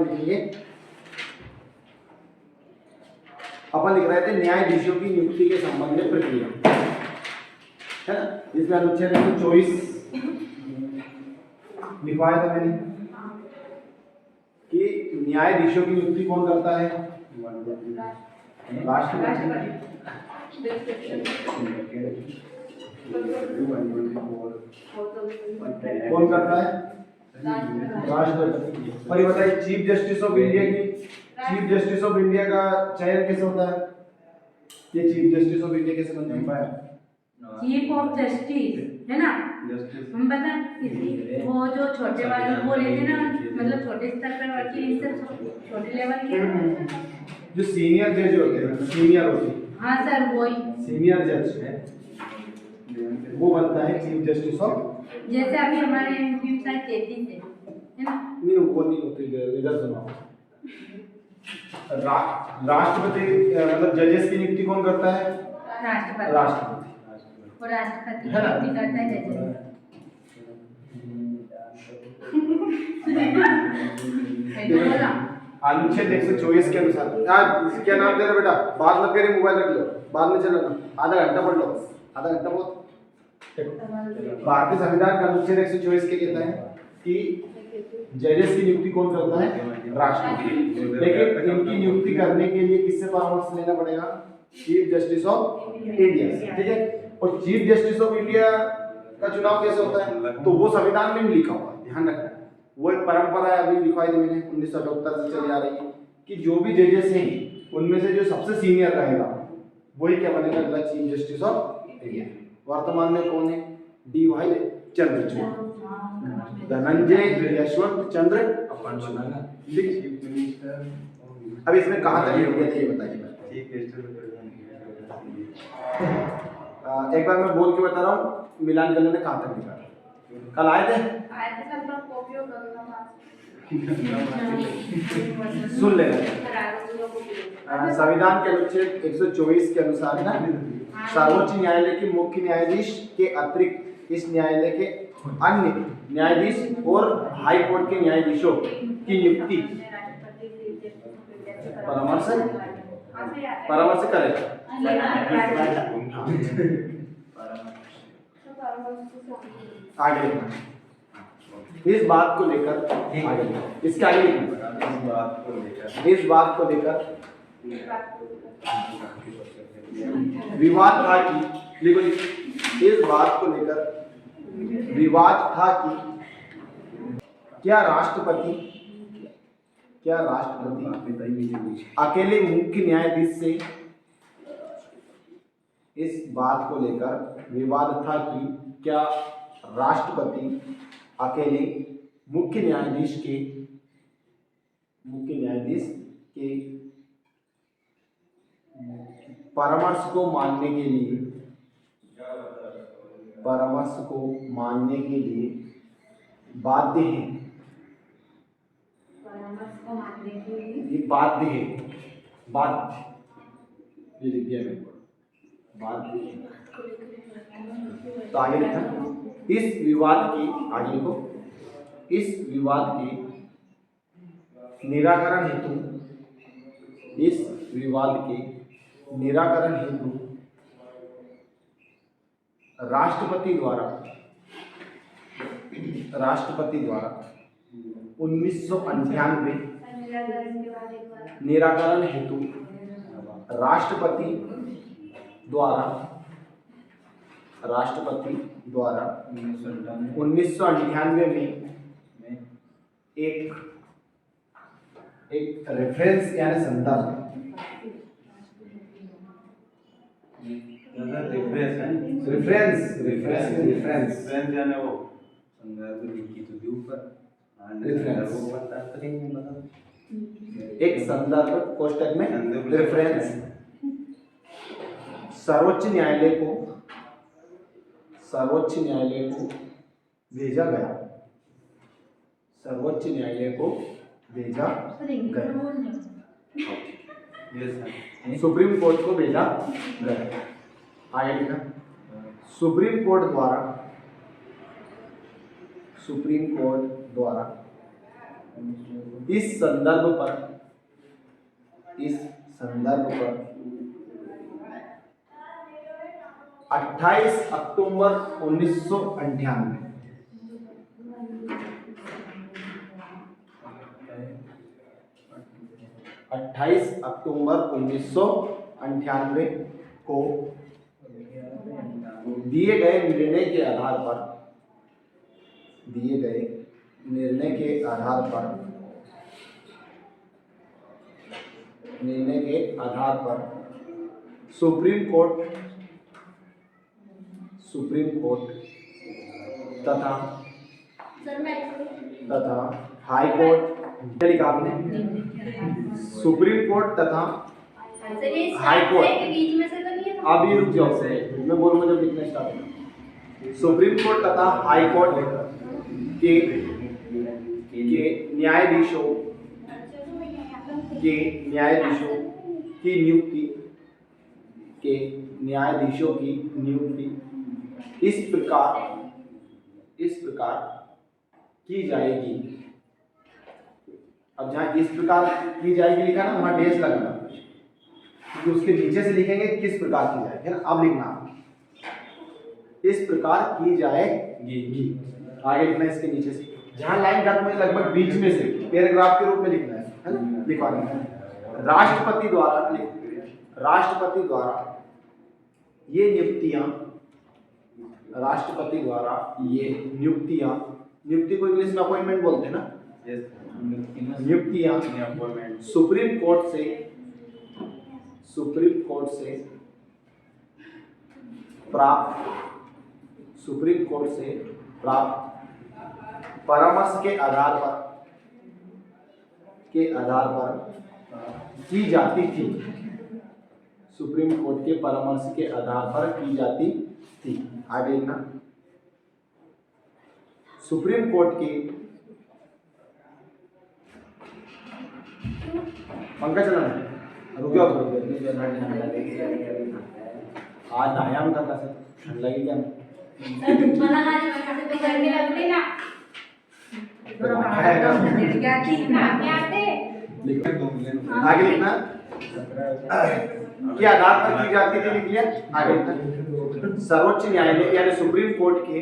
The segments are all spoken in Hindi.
लिखेंगे, अपन लिख रहे थे न्यायाधीशों की नियुक्ति के संबंध में प्रक्रिया, है ना। इसमें अनुच्छेद 124 लिखवाया था मैंने कि न्यायाधीशों की नियुक्ति कौन करता है? राष्ट्रपति। कौन करता है? राष्ट्रपति। और ये बताइए चीफ जस्टिस ऑफ इंडिया का चयन कैसे होता है? ये चीफ जस्टिस ऑफ इंडिया कैसे बनता है? चीफ ऑफ जस्टिस है ना, हम बता वो जो छोटे वाले वो लेते ना, मतलब छोटे स्तर पर वकील से छोटे लेवल के जो सीनियर जज होते हैं, सीनियर होते हैं। हाँ सर, वही सीनियर जज है, वो बनता है चीफ जस्टिस ऑफ। जैसे अभी हमारे एमपी साइड 33 है ना। नहीं वो नहीं होती, इधर सुनो। राष्ट्रपति मतलब जजेस की नियुक्ति कौन करता है? राष्ट्रपति। और राष्ट्रपति नियुक्ति करता है जजेस। अनुच्छेद 124 के अनुसार क्या नाम दे रहे बेटा? बात मत करिए, मोबाइल रख लो, बाद में चलो, आधा घंटा पढ़ लो, आधा घंटा बहुत। भारतीय संविधान का अनुच्छेद 124 के कहता है कि जजेस की नियुक्ति कौन करता है? राष्ट्रपति। लेकिन इनकी नियुक्ति करने के लिए किससे परामर्श लेना पड़ेगा? चीफ जस्टिस ऑफ इंडिया, ठीक है। और चीफ जस्टिस ऑफ इंडिया का चुनाव कैसे होता है? तो वो संविधान में नहीं लिखा हुआ, ध्यान रखना। वो एक परंपरा है, अभी लिखवाई थी मैंने 1978 से चली आ रही है कि जो भी जजेस हैं उनमें से जो सबसे सीनियर रहेगा वही क्या बनेगा? अगला चीफ जस्टिस ऑफ इंडिया। वर्तमान में कौन है? डी.वाई. चंद्रचूड़, धनंजय यशवंत चंद्र। अब इसमें कहाँ तक लिख दिया था ये बताइए। एक बार मैं बोल के बता रहा हूँ, मिलान करने में कहाँ तक लिखा? कल आए थे सर, पर कॉपी और सुन लेना। संविधान के अनुच्छेद 124 के अनुसार ना, सर्वोच्च न्यायालय के मुख्य न्यायाधीश के अतिरिक्त इस न्यायालय के अन्य न्यायाधीश और हाई कोर्ट के न्यायाधीशों की नियुक्ति परामर्श करेगा। आगे लिखना, इस बात को लेकर इसके आगे इस बात को लेकर विवाद था कि लिखो, इस बात को लेकर विवाद था कि क्या राष्ट्रपति अकेले मुख्य न्यायाधीश से, इस बात को लेकर विवाद था कि क्या राष्ट्रपति अकेले मुख्य न्यायाधीश के परामर्श को मानने के लिए बाध्य है। ये बाध्य है, ये लिख दिया मैंने, बाध्य है। तो आगे लिखा, इस विवाद के आगे लिखो, इस विवाद के निराकरण हेतु राष्ट्रपति द्वारा 1998 निराकरण हेतु राष्ट्रपति द्वारा 1998 में एक रेफरेंस यानी संदर्भ, रेफरेंस यानी वो संदर्भ लिखी तो ऊपर एक संदर्भ कोष्टक में रेफरेंस सर्वोच्च न्यायालय को भेजा गया। सुप्रीम कोर्ट को भेजा गया। आगे लिखा, सुप्रीम कोर्ट द्वारा इस संदर्भ पर 28 अक्टूबर 1998 28 अक्टूबर 1998 को दिए गए निर्णय के आधार पर सुप्रीम कोर्ट तथा हाई कोर्ट, क्या लिखा आपने? सुप्रीम कोर्ट तथा हाई कोर्ट। अभी रुक जाओ, मैं बोलूंगा जब लिखना स्टार्ट होगा। सुप्रीम कोर्ट तथा हाई कोर्ट के न्यायाधीशों की नियुक्ति इस प्रकार की जाएगी। अब जहाँ इस प्रकार की जाएगी लिखा ना, वहाँ डेश लगाना, क्योंकि उसके नीचे से लिखेंगे किस प्रकार की जाएगी, है ना। अब लिखना इस प्रकार की जाएगी, आगे लिखना इसके नीचे से, जहाँ लाइन खत्म है लगभग बीच में से पैराग्राफ के रूप में लिखना है ना, लिखवाना है। राष्ट्रपति द्वारा ये नियुक्तियां, नियुक्ति को इंग्लिश में अपॉइंटमेंट बोलते हैं ना, नियुक्तियां सुप्रीम कोर्ट से प्राप्त परामर्श के आधार पर की जाती थी। सुप्रीम कोर्ट के परामर्श के आधार पर की जाती थी। आगे लिखना, सुप्रीम कोर्ट के पंखा चलाना, रुक जाओ थोड़ी देर, आज आयाम करना सर, ठंड लगेगी क्या? आगे लिखना के आधार पर की जाती थी, लिख लिया। आगे लिखना, सर्वोच्च न्यायालय यानी सुप्रीम कोर्ट के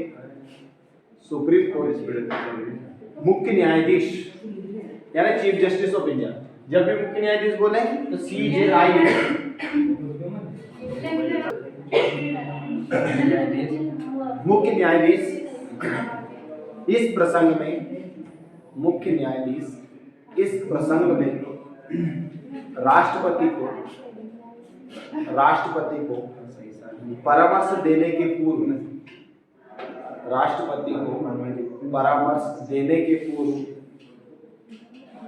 मुख्य न्यायाधीश यानी चीफ जस्टिस ऑफ इंडिया। जब भी मुख्य न्यायाधीश बोले तो CJI मुख्य न्यायाधीश इस प्रसंग में राष्ट्रपति को परामर्श देने के पूर्व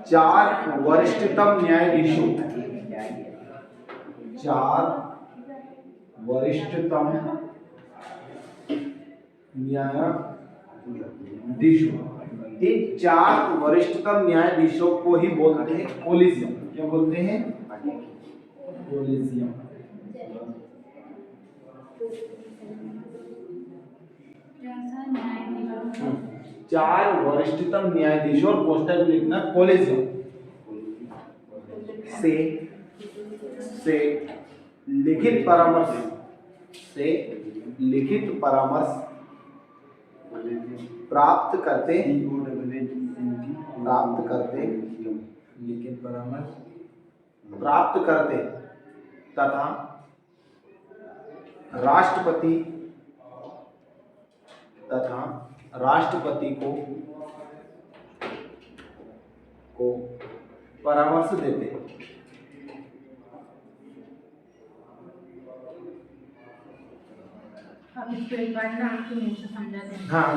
4 वरिष्ठतम न्यायाधीशों इन 4 वरिष्ठतम न्यायाधीशों को ही बोलते हैं कोलिजियम। क्या बोलते हैं? कोलिजियम। चार वरिष्ठतम न्यायाधीशों और कोष्टक में लिखना कोलिजियम से लिखित परामर्श प्राप्त करते तथा राष्ट्रपति को परामर्श देते। अब इसको एक बार ना आपके मुंह से समझा दें। हाँ,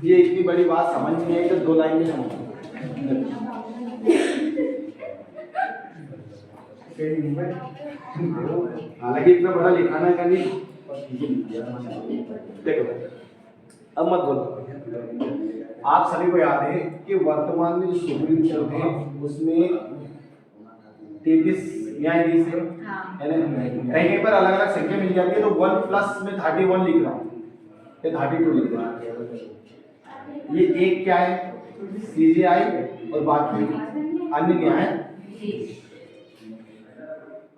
ये इतनी बड़ी बात समझ नहीं आई तो 2 लाइन में समझ। हालांकि इतना बड़ा लिखाना का नहीं। देखो अब मत बोलो। आप सभी को याद है कि वर्तमान में जो सुप्रीम कोर्ट है उसमें 33 न्यायाधीश है, हाँ है ना? कहीं कहीं पर अलग अलग संख्या मिल जाती है, तो 1 प्लस में 31 लिख रहा हूँ, ये 32 लिख रहा हूँ। ये एक क्या है, CJI और बाकी अन्य न्यायाधीश।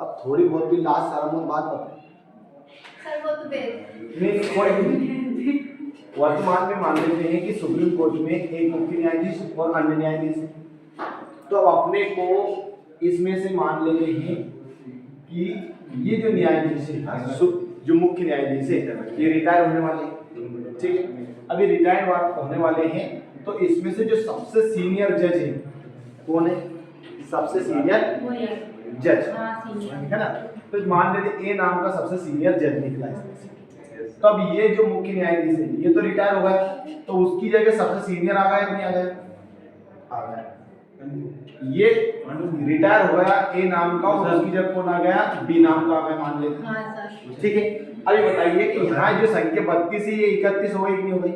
अब थोड़ी बहुत भी लास्ट सारा बात बताए सर वो तो नहीं, कोई नहीं। वर्तमान में मान लेते हैं कि सुप्रीम कोर्ट में एक मुख्य न्यायाधीश और अन्य न्यायाधीश है। तो अब अपने को इसमें से मान लेते हैं कि ये जो न्यायाधीश है, जो मुख्य न्यायाधीश है, ये रिटायर होने वाले हैं, ठीक है? अभी रिटायर होने वाले हैं, तो इसमें से जो सबसे सीनियर जज है कौन है? सबसे सीनियर वो है जज, हाँ सीनियर है ना? तो मान लेते ए नाम का सबसे सीनियर जज निकला है। तो अब ये जो मुख्य न्यायाधीश है, ये तो रिटायर हो गया, तो उसकी जगह सबसे सीनियर आ गया, नहीं आ गया? आ गया। ये रिटायर हो गया ए नाम का, और उसकी जगह कौन आ गया? बी नाम का आ गया, मान लेते हैं। हाँ सर ठीक है, अभी बताइए कि यहाँ जो संख्या 32 है, ये 31 हो गई कि नहीं हो गई?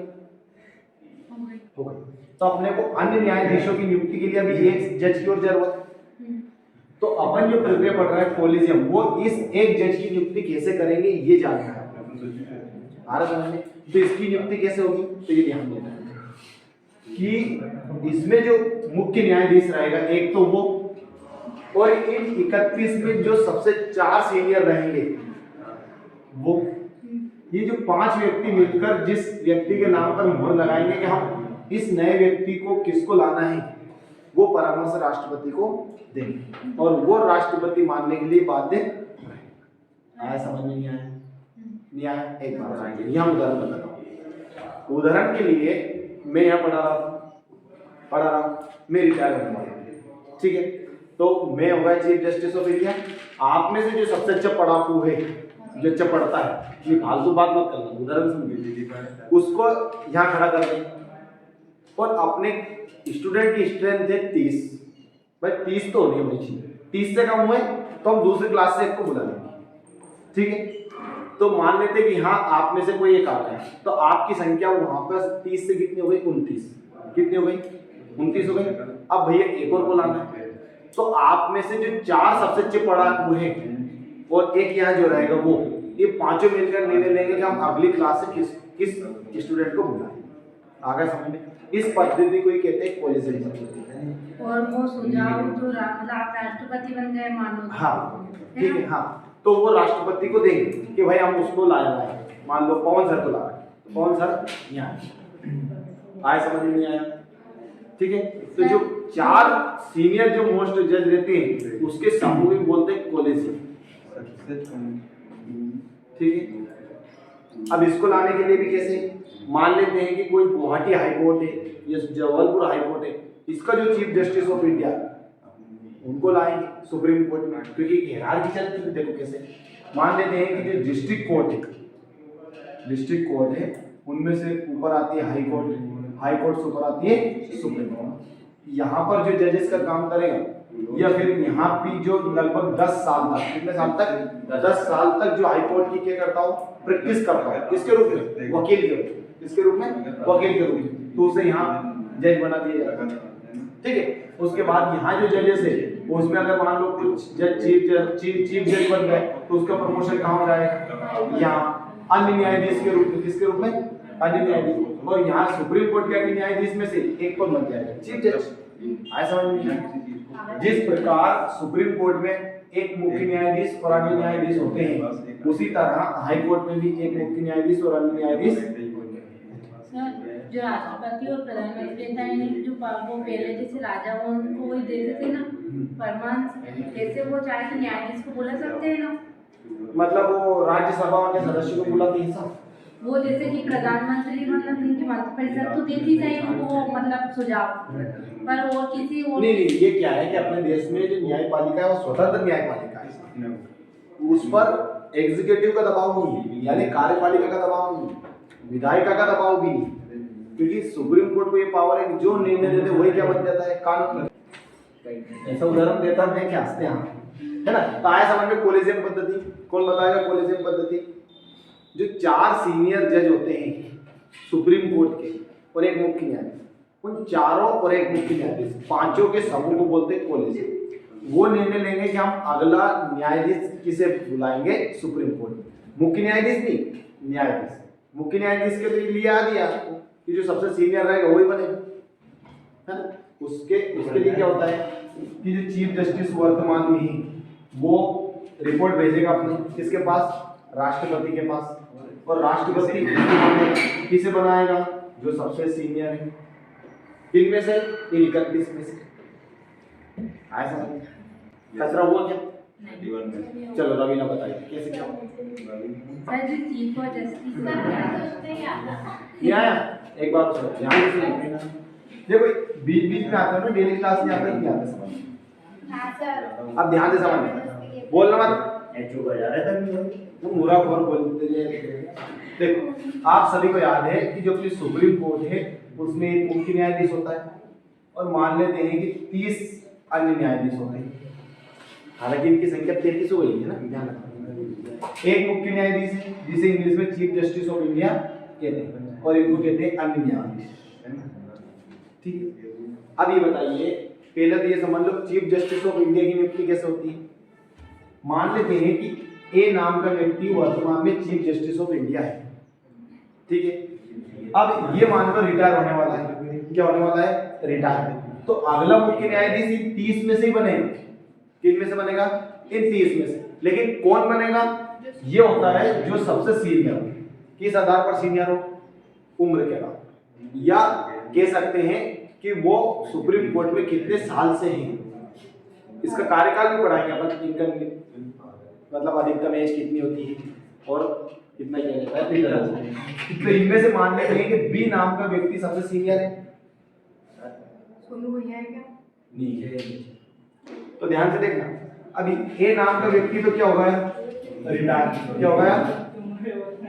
हो गई। तो अपने को अन्य न्यायाधीशों की नियुक्ति के लिए अभी एक जज की और जरूरत है। तो अपन जो प्रक्रिया पढ़ रहा है कोलिजियम, वो इस एक जज की नियुक्ति कैसे करेंगे ये जानना है। आ रहा समझ में? तो इसकी नियुक्ति कैसे होगी, तो ये ध्यान देना है कि इसमें जो मुख्य न्यायाधीश रहेगा एक तो वो, और इन 31 में जो सबसे 4 सीनियर रहेंगे वो, ये जो 5 व्यक्ति मिलकर जिस व्यक्ति के नाम पर मोहर लगाएंगे कि हम इस नए व्यक्ति को किसको लाना है, वो परामर्श राष्ट्रपति को देंगे, और वो राष्ट्रपति मानने के लिए बाध्य रहेगा। आया समझ में नहीं आया? नहीं आया? एक बार आएंगे, यहाँ उदाहरण बताता हूँ। उदाहरण के लिए मैं यहाँ पढ़ा रहा हूँ, मैं रिटायर होने वाला हूँ, ठीक है? तो मैं होगा चीफ जस्टिस ऑफ इंडिया। आप में से जो सबसे अच्छा पढ़ाकू है, जो अच्छा पढ़ता है, ये फालतू बात मत करना, उदाहरण समझ, उसको यहाँ खड़ा कर दें, और अपने स्टूडेंट की स्ट्रेंथ है 30, भाई 30 तो होनी होनी चाहिए, 30 से कम हुए तो हम दूसरी क्लास से एक को बुला लेंगे, ठीक है? तो मान लेते हैं कि हाँ आप में से कोई एक आ गया, तो आपकी संख्या वहां पर 30 से कितनी हो गई? 29। कितनी हो गई? 29 हो गई। अब भैया एक और को लाना है, तो आप में से जो 4 सबसे अच्छे पढ़ाकू हैं और एक यहाँ जो रहेगा वो, ये पांचों मिलकर निर्णय लेंगे कि हम अगली क्लास से किस स्टूडेंट को बुलाएं। आगे समझ में? इस पद्धति को ही कहते हैं कोलिजियम पद्धति। और वो सुझाव जो मतलब आप राष्ट्रपति बन गए मानो, हाँ ठीक है, हाँ तो वो राष्ट्रपति को देंगे कि भाई हम उसको लाए, मान लो पवन सर को ला रहे, पवन सर यहाँ आए, समझ में नहीं आया? ठीक है, तो जो 4 सीनियर जो मोस्ट जज रहते हैं उसके समूह में बोलते हैं कोलिजियम, ठीक है? अब इसको लाने के लिए भी कैसे, मान लेते हैं कि कोई गुवाहाटी हाई कोर्ट है या जबलपुर हाई कोर्ट है, इसका जो चीफ जस्टिस ऑफ इंडिया उनको लाएंगे सुप्रीम कोर्ट में, क्योंकि हायरार्की चलती है। देखो कैसे, मान लेते हैं कि जो डिस्ट्रिक्ट कोर्ट है उनमें से ऊपर आती है हाई कोर्ट से ऊपर आती है सुप्रीम कोर्ट। यहाँ पर जो जजेस का काम करेगा, या फिर यहाँ भी जो लगभग 10 साल तक, कितने साल तक? 10 साल तक जो हाई कोर्ट की क्या करता हूँ, प्रैक्टिस करता है, किसके रूप में? वकील के रूप में। किसके रूप में? वकील के रूप में। तो उसे यहाँ जज बना दिया जाएगा, ठीक है? उसके बाद यहाँ जो जजेस है उसमें अगर मान लो कुछ जज चीफ जज बन गए, तो उसका प्रमोशन कहाँ हो जाएगा? यहाँ अन्य न्यायाधीश के रूप में। किसके रूप में? अन्य न्यायाधीश। और यहाँ सुप्रीम कोर्ट के अन्य न्यायाधीश में से एक को बन जाएगा चीफ जज। आया समझ में? जिस प्रकार सुप्रीम कोर्ट में एक मुख्य न्यायाधीश और अन्य न्यायाधीश होते हैं, उसी तरह हाई कोर्ट में भी एक मुख्य न्यायाधीश और अन्य न्यायाधीश। जो राष्ट्रपति और प्रधानमंत्री था, जो वो पहले जैसे राजा वो उनको वही देते थे ना फरमान, जैसे वो चाहे तो न्यायाधीश को बुला सकते हैं ना, मतलब वो राज्यसभा के सदस्य को बुलाते हैं सब। वो जैसे कि प्रधानमंत्री मतलब उनकी मंत्रिपरिषद तो देती सही उनको मतलब सुझाव, पर और किसी और नहीं, ये क्या है कि अपने देश में जो न्यायपालिका है वो स्वतंत्र न्यायपालिका है, उस पर एग्जीक्यूटिव का दबाव नहीं, यानी कार्यपालिका का दबाव नहीं, विधायिका का दबाव भी नहीं, क्योंकि सुप्रीम कोर्ट को ये पावर है कि जो निर्णय देते वही क्या बन जाता है, कानून। ऐसा उदाहरण देता है क्या, हंसते हैं, है ना? तो आया समझ में कोलिजियम पद्धति। कौन बताएगा कोलिजियम पद्धति? जो 4 सीनियर जज होते हैं सुप्रीम कोर्ट के और एक मुख्य न्यायाधीश, उन चारों और एक मुख्य न्यायाधीश, पांचों के समूह को बोलते हैं कोलिजियम। वो निर्णय लेंगे कि हम अगला न्यायाधीश किसे बुलाएंगे सुप्रीम कोर्ट में। मुख्य न्यायाधीश नहीं, न्यायाधीश। मुख्य न्यायाधीश के लिए लिया दिया आपको कि जो सबसे सीनियर रहेगा वही बनेगा, है ना। उसके लिए क्या होता है कि जो चीफ जस्टिस वर्तमान में ही वो रिपोर्ट भेजेगा अपने किसके पास, राष्ट्रपति के पास, और राष्ट्रपति किसे बनाएगा, जो सबसे सीनियर है इनमें से, इन 31 में से। आया समझ? खतरा हुआ क्या? चलो रवीना बताइए कैसे क्या हुआ? सर जो चीफ और जस्टिस सर सोचते हैं आता नहीं आया? एक बार सुनो, ध्यान से सुनिए। देखो बीच बीच में आता है ना, डेली क्लास में आता है, नहीं आता समझ। हाँ सर अब ध्यान से समझ, बोलना मत, तुम मुरा खोर बोलते रहे। देखो आप सभी को याद है कि जो अपनी सुप्रीम कोर्ट है उसमें एक मुख्य न्यायाधीश होता है और मान लेते हैं कि 30 अन्य न्यायाधीश होते हैं। हालांकि इनकी संख्या 33 हो गई है ना, ध्यान रखना। एक मुख्य न्यायाधीश है जिसे इंग्लिश में चीफ जस्टिस ऑफ इंडिया कहते हैं और इनको कहते हैं अन्य न्यायाधीश, ठीक है। अब ये बताइए, पहले तो ये समझ लो चीफ जस्टिस ऑफ इंडिया की नियुक्ति कैसे होती है। मान लेते हैं कि ए नाम का व्यक्ति वर्तमान में चीफ जस्टिस ऑफ इंडिया है, ठीक है। अब ये मानकर रिटायर होने वाला है, क्या होने वाला है, रिटायर। तो अगला मुख्य न्यायाधीश इन 30 में से ही बनेगा। किन में से बनेगा, इन 30 में से। लेकिन कौन बनेगा, ये होता है जो सबसे सीनियर हो। किस आधार पर सीनियर हो, उम्र के बाद, या कह सकते हैं कि वो सुप्रीम कोर्ट में कितने साल से हैं, इसका कार्यकाल भी पढ़ाएंगे अपन, इनका मतलब अधिकतम एज कितनी होती है और कितना किया जाता है। तो इनमें से मान लेते हैं कि बी नाम का व्यक्ति सबसे सीनियर है। सोनू भैया है क्या? नहीं है। तो ध्यान से देखना, अभी ए नाम का व्यक्ति तो क्या हो गया, रिटायर। क्या हो गया,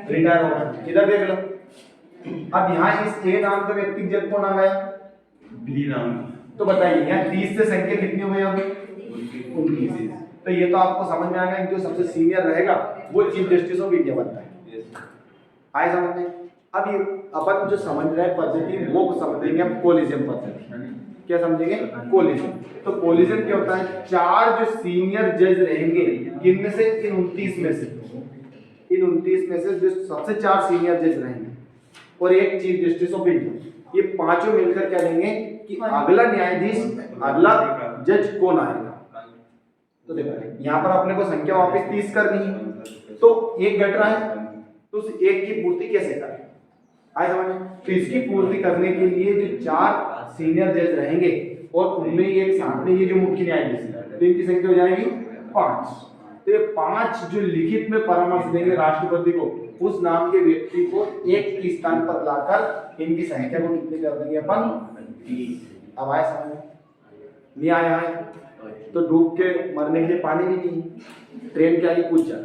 रिटायर हो गया। इधर देख लो, अब यहाँ इस ए नाम का व्यक्ति जब कौन आ गया, बी नाम। तो बताइए यहाँ 30 से संख्या कितनी हो गई, अब 29। तो ये तो आपको समझ में आ गया कि जो सबसे सीनियर रहेगा वो चीफ जस्टिस ऑफ इंडिया बनता है। आए समझ में? अब ये अपन जो समझ रहे हैं पद्धति वो समझेंगे हम कोलिजियम पद्धति। क्या समझेंगे, कोलिजियम। तो कोलिजियम क्या होता है, 4 जो सीनियर जज रहेंगे, किनमें से, इन 29 में से, इन 29 में से जो सबसे 4 सीनियर जज रहेंगे और एक चीफ जस्टिस ऑफ इंडिया, ये पांचों मिलकर क्या देंगे कि अगला न्यायाधीश, अगला जज कौन आएगा। तो देखो यहाँ पर अपने को संख्या वापस 30 करनी है, तो एक घट रहा है, तो उस एक की पूर्ति कैसे करें, आए समझ में? तो इसकी पूर्ति करने के लिए जो 4 सीनियर जज रहेंगे और उनमें एक साथ में ये जो मुख्य न्यायाधीश है, तो इनकी संख्या हो जाएगी 5। तो ये 5 जो लिखित में परामर्श देंगे राष्ट्रपति को, उस नाम के व्यक्ति को एक के स्थान पर लाकर इनकी संख्या को कितने कर देंगे अपन, 30। अब आए समझ में? नहीं आया है तो डूब के मरने के लिए पानी भी नहीं, ट्रेन क्या ये पूछ जा